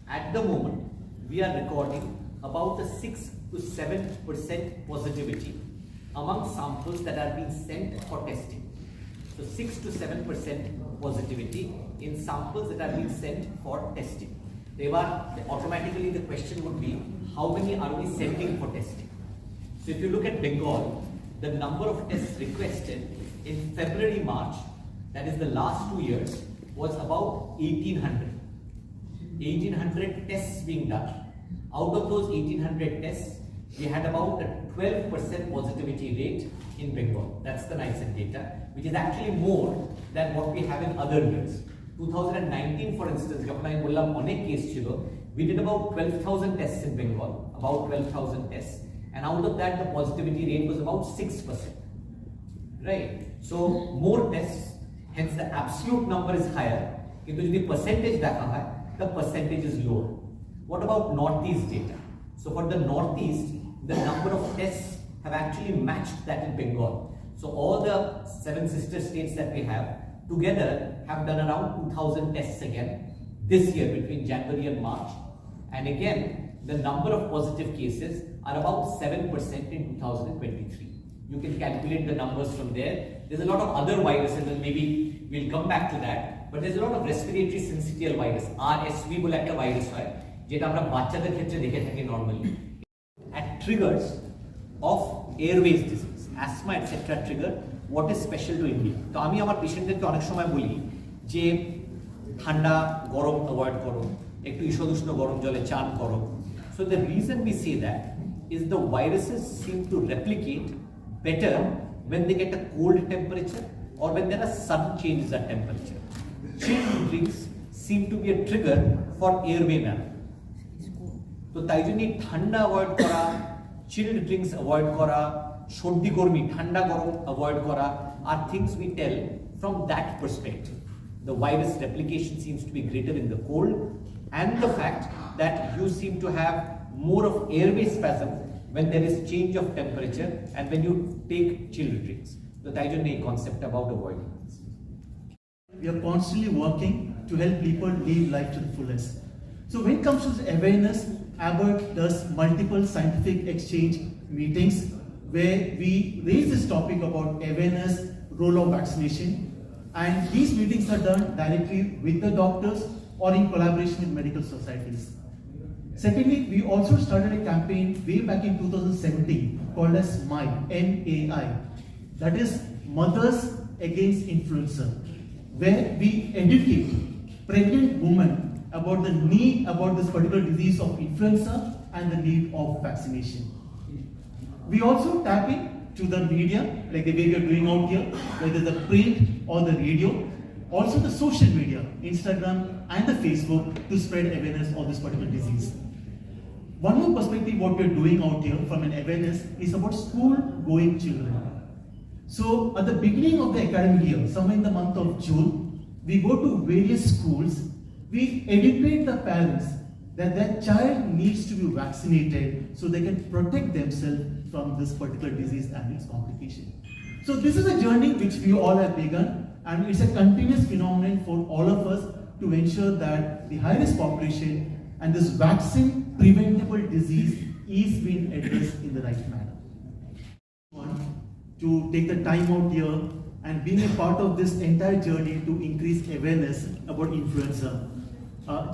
At the moment, we are recording about a 6 to 7% positivity among samples that are being sent for testing. So 6 to 7% positivity in samples that are being sent for testing. Automatically the question would be, how many are we sending for testing? So if you look at Bengal, the number of tests requested in February, March, that is the last 2 years, was about 1800. 1800 tests being done. Out of those 1800 tests, we had about a 12% positivity rate in Bengal. That's the NICET data, which is actually more than what we have in other years. 2019, for instance, we did about 12,000 tests in Bengal, about 12,000 tests, and out of that, the positivity rate was about 6%. Right? So more tests, hence the absolute number is higher. If the percentage the percentage is lower. What about Northeast data? So for the Northeast, the number of tests have actually matched that in Bengal. So all the 7 sister states that we have together have done around 2,000 tests again this year between January and March. And again, the number of positive cases are about 7% in 2023. You can calculate the numbers from there. There's a lot of other viruses, and maybe we'll come back to that. But there's a lot of respiratory syncytial virus, RSV বলে একটা virus হয় যেটা আমরা বাচ্চাদের ক্ষেত্রে দেখে থাকি normally. At triggers of airways disease, asthma etc. trigger, what is special to India? তো আমি আমার পেশেন্টদেরকে অনেক সময় বলি যে ঠান্ডা গরম অ্যাভয়েড করো, একটু ঈষদুষ্ণ গরম জলে চান করো. So the reason we say that is the viruses seem to replicate better when they get a cold temperature or when there are sudden changes at temperature. Chilled drinks seem to be a trigger for airway manner. So তাই জন্য ঠান্ডা avoid করা, chilled drinks avoid করা, সর্দি গরমি ঠান্ডা গরম avoid করা are things we tell from that perspective. The virus replication seems to be greater in the cold, and the fact that you seem to have more of airway spasm when there is change of temperature and when you take chilled drinks. So তাই জন্য এই concept about avoiding this. We are constantly working to help people live life to the fullest. So when it comes to awareness, Abbott does multiple scientific exchange meetings where we raise this topic about awareness, role of vaccination, and these meetings are done directly with the doctors or in collaboration with medical societies. Secondly, we also started a campaign way back in 2017 called as MAI, M-A-I, that is Mothers Against Influenza, where we educate pregnant women about the need about this particular disease of influenza and the need of vaccination. We also tap into the media, like the way we are doing out here, whether the print or the radio, also the social media, Instagram and the Facebook, to spread awareness of this particular disease. One more perspective what we are doing out here from an awareness is about school-going children. So at the beginning of the academic year, somewhere in the month of June, we go to various schools, we educate the parents that their child needs to be vaccinated so they can protect themselves from this particular disease and its complication. So this is a journey which we all have begun, and it's a continuous phenomenon for all of us to ensure that the high-risk population and this vaccine preventable disease is being addressed in the right manner. To take the time out here and being a part of this entire journey to increase awareness about influenza.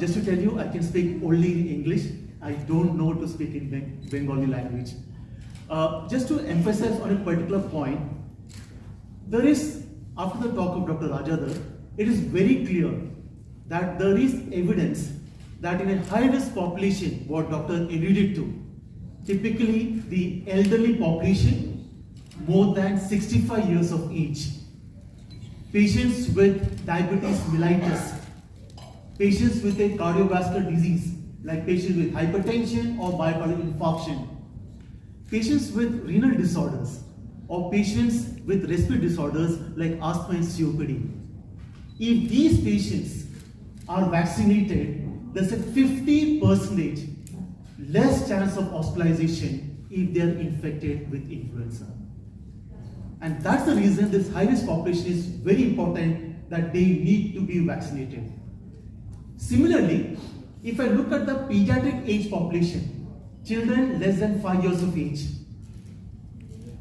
Just to tell you, I can speak only in English. I don't know to speak in Bengali language. Just to emphasize on a particular point, there is, after the talk of Dr. Rajadhar, it is very clear that there is evidence that in a high-risk population, what Dr. alluded to, typically the elderly population, more than 65 years of age, patients with diabetes mellitus, patients with a cardiovascular disease, like patients with hypertension or myocardial infarction, patients with renal disorders, or patients with respiratory disorders like asthma and COPD. If these patients are vaccinated, there's a 50% less chance of hospitalization if they're infected with influenza. And that's the reason this high-risk population is very important, that they need to be vaccinated. Similarly, if I look at the pediatric age population, children less than 5 years of age,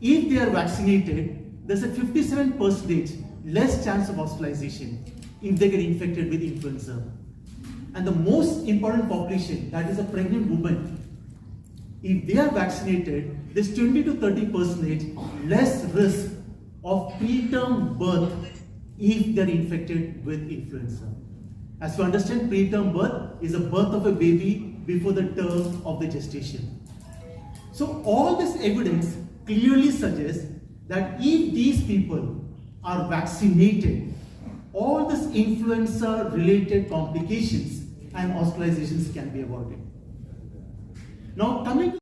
if they are vaccinated, there's a 57% less chance of hospitalization if they get infected with influenza. And the most important population, that is a pregnant woman, if they are vaccinated, there's 20 to 30% less risk of preterm birth if they're infected with influenza. As you understand, preterm birth is the birth of a baby before the term of the gestation. So all this evidence clearly suggests that if these people are vaccinated, all this influenza related complications and hospitalizations can be avoided. Now coming to